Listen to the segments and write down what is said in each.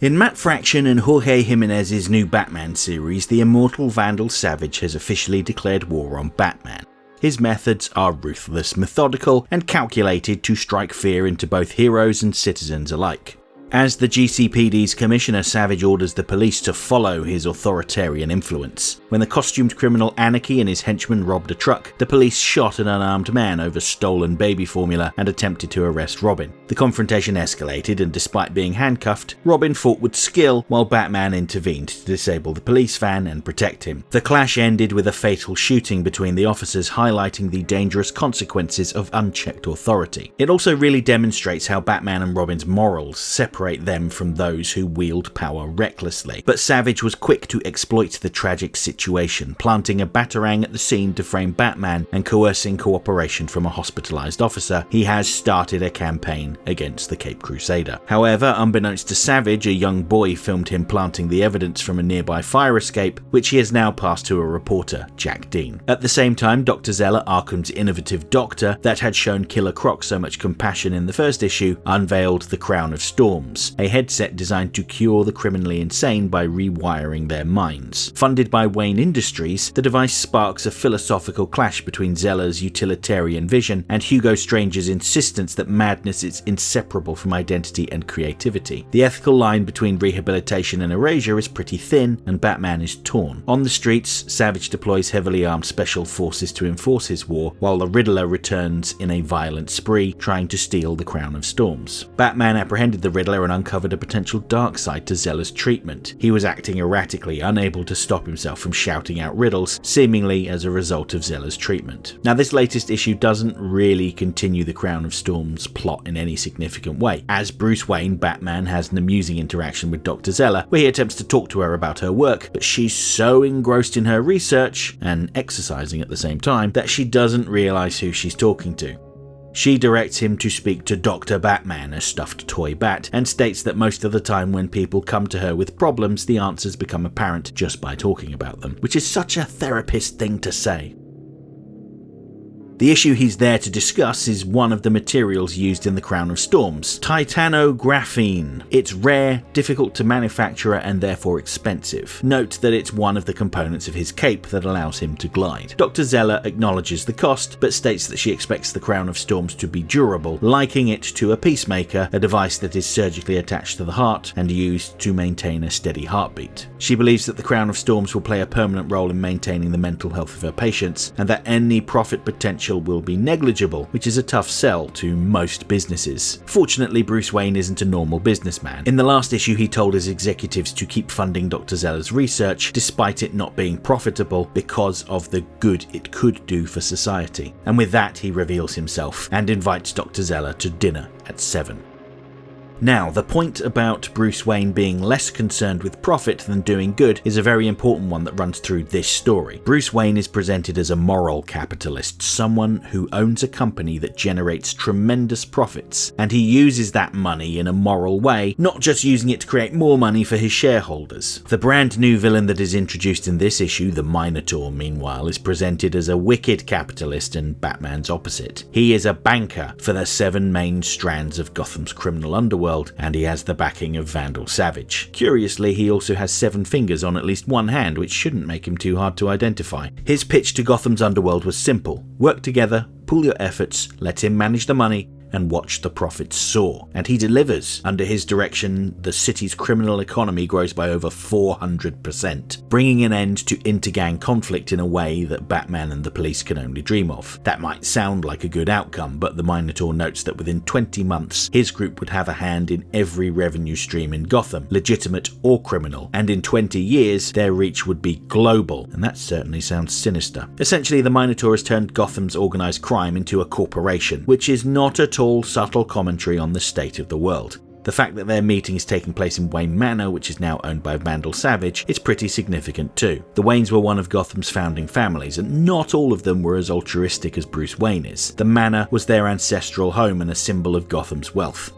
In Matt Fraction and Jorge Jimenez's new Batman series, the immortal Vandal Savage has officially declared war on Batman. His methods are ruthless, methodical, and calculated to strike fear into both heroes and citizens alike. As the GCPD's commissioner, Savage orders the police to follow his authoritarian influence. When the costumed criminal Anarchy and his henchmen robbed a truck, the police shot an unarmed man over stolen baby formula and attempted to arrest Robin. The confrontation escalated, and despite being handcuffed, Robin fought with skill while Batman intervened to disable the police van and protect him. The clash ended with a fatal shooting between the officers, highlighting the dangerous consequences of unchecked authority. It also really demonstrates how Batman and Robin's morals separate them from those who wield power recklessly. But Savage was quick to exploit the tragic situation, planting a batarang at the scene to frame Batman and coercing cooperation from a hospitalized officer. He has started a campaign against the Cape Crusader. However, unbeknownst to Savage, a young boy filmed him planting the evidence from a nearby fire escape, which he has now passed to a reporter, Jack Dean. At the same time, Dr. Zeller, Arkham's innovative doctor that had shown Killer Croc so much compassion in the first issue, unveiled the Crown of Storms, a headset designed to cure the criminally insane by rewiring their minds. Funded by Wayne Industries, the device sparks a philosophical clash between Zeller's utilitarian vision and Hugo Strange's insistence that madness is inseparable from identity and creativity. The ethical line between rehabilitation and erasure is pretty thin, and Batman is torn. On the streets, Savage deploys heavily armed special forces to enforce his war, while the Riddler returns in a violent spree, trying to steal the Crown of Storms. Batman apprehended the Riddler and uncovered a potential dark side to Zeller's treatment. He was acting erratically, unable to stop himself from shouting out riddles, seemingly as a result of Zeller's treatment. Now, this latest issue doesn't really continue the Crown of Storms plot in any significant way. As Bruce Wayne, Batman has an amusing interaction with Dr. Zeller, where he attempts to talk to her about her work, but she's so engrossed in her research, and exercising at the same time, that she doesn't realise who she's talking to. She directs him to speak to Dr. Batman, a stuffed toy bat, and states that most of the time when people come to her with problems, the answers become apparent just by talking about them, which is such a therapist thing to say. The issue he's there to discuss is one of the materials used in the Crown of Storms, titanographene. It's rare, difficult to manufacture, and therefore expensive. Note that it's one of the components of his cape that allows him to glide. Dr. Zeller acknowledges the cost, but states that she expects the Crown of Storms to be durable, liking it to a pacemaker, a device that is surgically attached to the heart and used to maintain a steady heartbeat. She believes that the Crown of Storms will play a permanent role in maintaining the mental health of her patients, and that any profit potential will be negligible, which is a tough sell to most businesses. Fortunately, Bruce Wayne isn't a normal businessman. In the last issue, he told his executives to keep funding Dr. Zeller's research, despite it not being profitable, because of the good it could do for society. And with that, he reveals himself and invites Dr. Zeller to dinner at 7. Now, the point about Bruce Wayne being less concerned with profit than doing good is a very important one that runs through this story. Bruce Wayne is presented as a moral capitalist, someone who owns a company that generates tremendous profits, and he uses that money in a moral way, not just using it to create more money for his shareholders. The brand new villain that is introduced in this issue, the Minotaur, meanwhile, is presented as a wicked capitalist and Batman's opposite. He is a banker for the 7 main strands of Gotham's criminal underworld, and he has the backing of Vandal Savage. Curiously, he also has 7 fingers on at least one hand, which shouldn't make him too hard to identify. His pitch to Gotham's underworld was simple: work together, pool your efforts, let him manage the money, and watch the profits soar. And he delivers. Under his direction, the city's criminal economy grows by over 400%, bringing an end to intergang conflict in a way that Batman and the police can only dream of. That might sound like a good outcome, but the Minotaur notes that within 20 months, his group would have a hand in every revenue stream in Gotham, legitimate or criminal, and in 20 years, their reach would be global, and that certainly sounds sinister. Essentially, the Minotaur has turned Gotham's organised crime into a corporation, which is not at all subtle commentary on the state of the world. The fact that their meeting is taking place in Wayne Manor, which is now owned by Vandal Savage, is pretty significant too. The Waynes were one of Gotham's founding families, and not all of them were as altruistic as Bruce Wayne is. The manor was their ancestral home and a symbol of Gotham's wealth.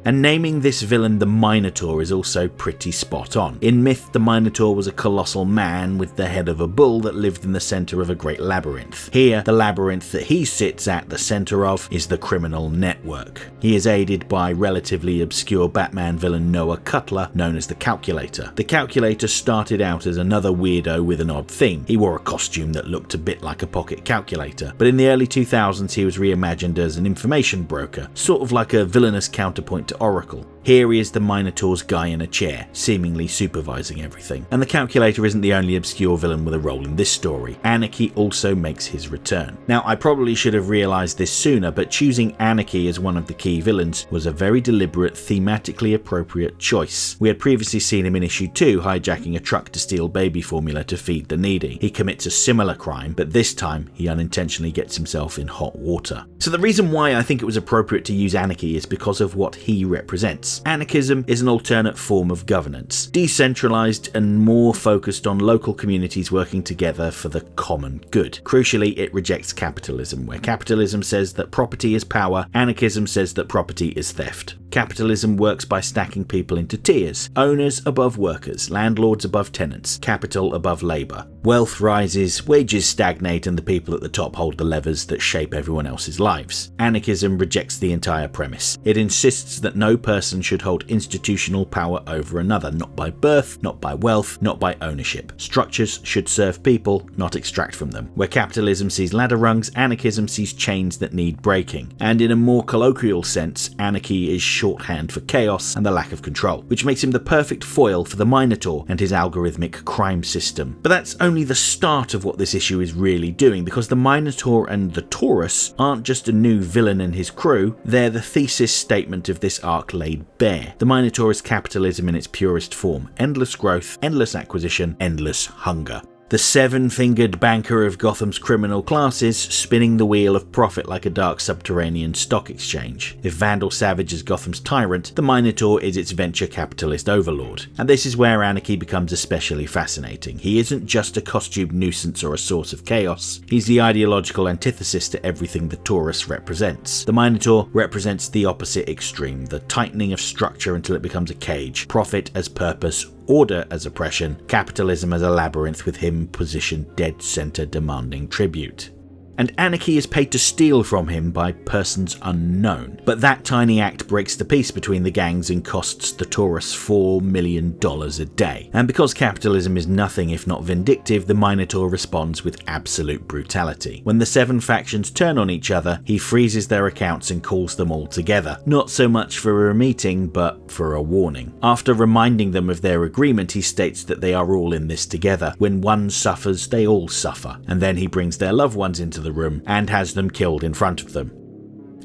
And naming this villain the Minotaur is also pretty spot on. In myth, the Minotaur was a colossal man with the head of a bull that lived in the centre of a great labyrinth. Here, the labyrinth that he sits at the centre of is the criminal network. He is aided by relatively obscure Batman villain Noah Cutler, known as the Calculator. The Calculator started out as another weirdo with an odd theme. He wore a costume that looked a bit like a pocket calculator, but in the early 2000s he was reimagined as an information broker, sort of like a villainous counterpoint to Oracle. Here he is the Minotaur's guy in a chair, seemingly supervising everything. And the Calculator isn't the only obscure villain with a role in this story. Anarchy also makes his return. Now, I probably should have realised this sooner, but choosing Anarchy as one of the key villains was a very deliberate, thematically appropriate choice. We had previously seen him in issue 2 hijacking a truck to steal baby formula to feed the needy. He commits a similar crime, but this time he unintentionally gets himself in hot water. So the reason why I think it was appropriate to use Anarchy is because of what he represents. Anarchism is an alternate form of governance, decentralized and more focused on local communities working together for the common good. Crucially, it rejects capitalism, where capitalism says that property is power, anarchism says that property is theft. Capitalism works by stacking people into tiers: owners above workers, landlords above tenants, capital above labour. Wealth rises, wages stagnate, and the people at the top hold the levers that shape everyone else's lives. Anarchism rejects the entire premise. It insists that no person should hold institutional power over another, not by birth, not by wealth, not by ownership. Structures should serve people, not extract from them. Where capitalism sees ladder rungs, anarchism sees chains that need breaking. And in a more colloquial sense, anarchy is shorthand for chaos and the lack of control, which makes him the perfect foil for the Minotaur and his algorithmic crime system. But that's only the start of what this issue is really doing, because the Minotaur and the Taurus aren't just a new villain and his crew, they're the thesis statement of this arc laid bare. The Minotaur is capitalism in its purest form: endless growth, endless acquisition, endless hunger. The seven-fingered banker of Gotham's criminal classes, spinning the wheel of profit like a dark subterranean stock exchange. If Vandal Savage is Gotham's tyrant, the Minotaur is its venture capitalist overlord. And this is where Anarchy becomes especially fascinating. He isn't just a costumed nuisance or a source of chaos. He's the ideological antithesis to everything the Taurus represents. The Minotaur represents the opposite extreme, the tightening of structure until it becomes a cage, profit as purpose, order as oppression, capitalism as a labyrinth with him positioned dead center demanding tribute. And Anarchy is paid to steal from him by persons unknown. But that tiny act breaks the peace between the gangs and costs the Taurus $4 million a day. And because capitalism is nothing if not vindictive, the Minotaur responds with absolute brutality. When the seven factions turn on each other, he freezes their accounts and calls them all together. Not so much for a meeting, but for a warning. After reminding them of their agreement, he states that they are all in this together. When one suffers, they all suffer. And then he brings their loved ones into the room and has them killed in front of them.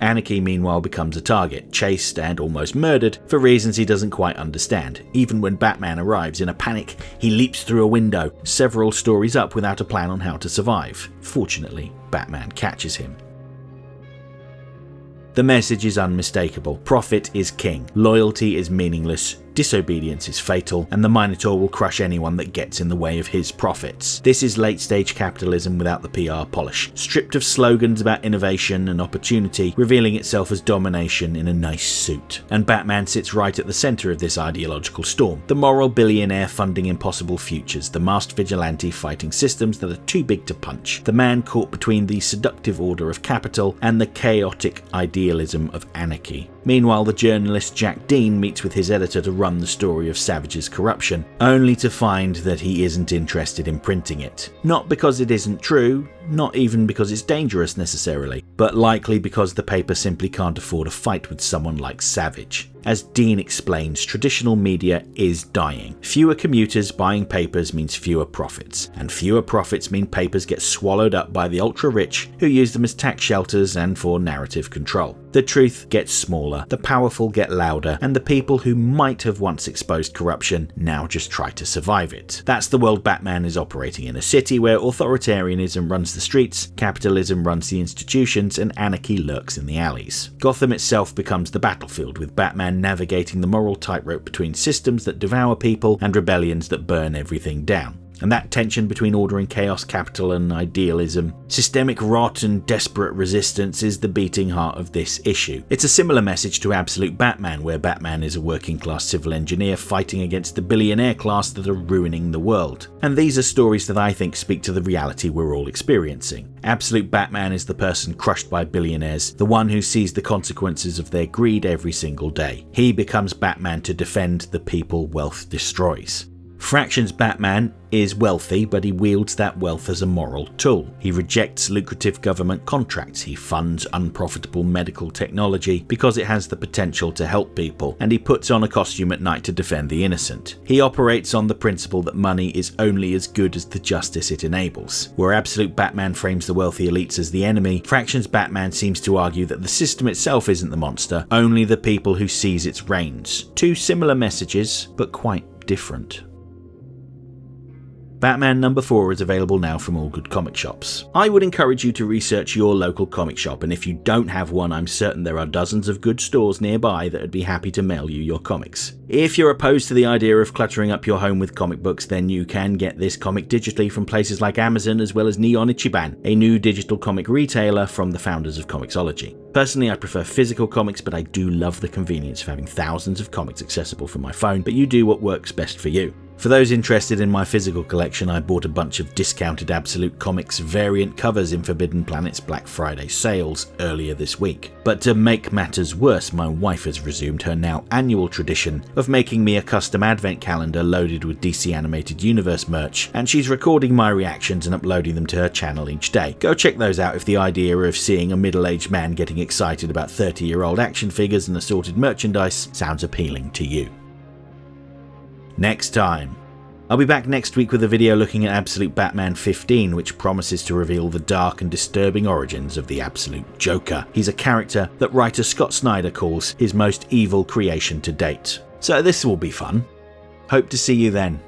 Anarchy meanwhile becomes a target, chased and almost murdered for reasons he doesn't quite understand. Even when Batman arrives in a panic, he leaps through a window, several stories up without a plan on how to survive. Fortunately, Batman catches him. The message is unmistakable. Profit is king, loyalty is meaningless, disobedience is fatal, and the Minotaur will crush anyone that gets in the way of his profits. This is late-stage capitalism without the PR polish, stripped of slogans about innovation and opportunity, revealing itself as domination in a nice suit. And Batman sits right at the centre of this ideological storm. The moral billionaire funding impossible futures, the masked vigilante fighting systems that are too big to punch, the man caught between the seductive order of capital and the chaotic idealism of anarchy. Meanwhile, the journalist Jack Dean meets with his editor to run the story of Savage's corruption, only to find that he isn't interested in printing it. Not because it isn't true, not even because it's dangerous necessarily, but likely because the paper simply can't afford a fight with someone like Savage. As Dean explains, traditional media is dying. Fewer commuters buying papers means fewer profits, and fewer profits mean papers get swallowed up by the ultra-rich who use them as tax shelters and for narrative control. The truth gets smaller, the powerful get louder, and the people who might have once exposed corruption now just try to survive it. That's the world Batman is operating in, a city where authoritarianism runs the streets, capitalism runs the institutions, and anarchy lurks in the alleys. Gotham itself becomes the battlefield, with Batman navigating the moral tightrope between systems that devour people and rebellions that burn everything down. And that tension between order and chaos, capital and idealism, systemic rot and desperate resistance is the beating heart of this issue. It's a similar message to Absolute Batman, where Batman is a working class civil engineer fighting against the billionaire class that are ruining the world. And these are stories that I think speak to the reality we're all experiencing. Absolute Batman is the person crushed by billionaires, the one who sees the consequences of their greed every single day. He becomes Batman to defend the people wealth destroys. Fraction's Batman is wealthy, but he wields that wealth as a moral tool. He rejects lucrative government contracts, he funds unprofitable medical technology because it has the potential to help people, and he puts on a costume at night to defend the innocent. He operates on the principle that money is only as good as the justice it enables. Where Absolute Batman frames the wealthy elites as the enemy, Fraction's Batman seems to argue that the system itself isn't the monster, only the people who seize its reins. Two similar messages, but quite different. Batman number 4 is available now from all good comic shops. I would encourage you to research your local comic shop, and if you don't have one, I'm certain there are dozens of good stores nearby that would be happy to mail you your comics. If you're opposed to the idea of cluttering up your home with comic books, then you can get this comic digitally from places like Amazon as well as Neon Ichiban, a new digital comic retailer from the founders of Comixology. Personally, I prefer physical comics, but I do love the convenience of having thousands of comics accessible from my phone, but you do what works best for you. For those interested in my physical collection, I bought a bunch of discounted Absolute Comics variant covers in Forbidden Planet's Black Friday sales earlier this week. But to make matters worse, my wife has resumed her now annual tradition of making me a custom advent calendar loaded with DC Animated Universe merch, and she's recording my reactions and uploading them to her channel each day. Go check those out if the idea of seeing a middle-aged man getting excited about 30-year-old action figures and assorted merchandise sounds appealing to you. Next time. I'll be back next week with a video looking at Absolute Batman 15, which promises to reveal the dark and disturbing origins of the Absolute Joker. He's a character that writer Scott Snyder calls his most evil creation to date. So this will be fun. Hope to see you then.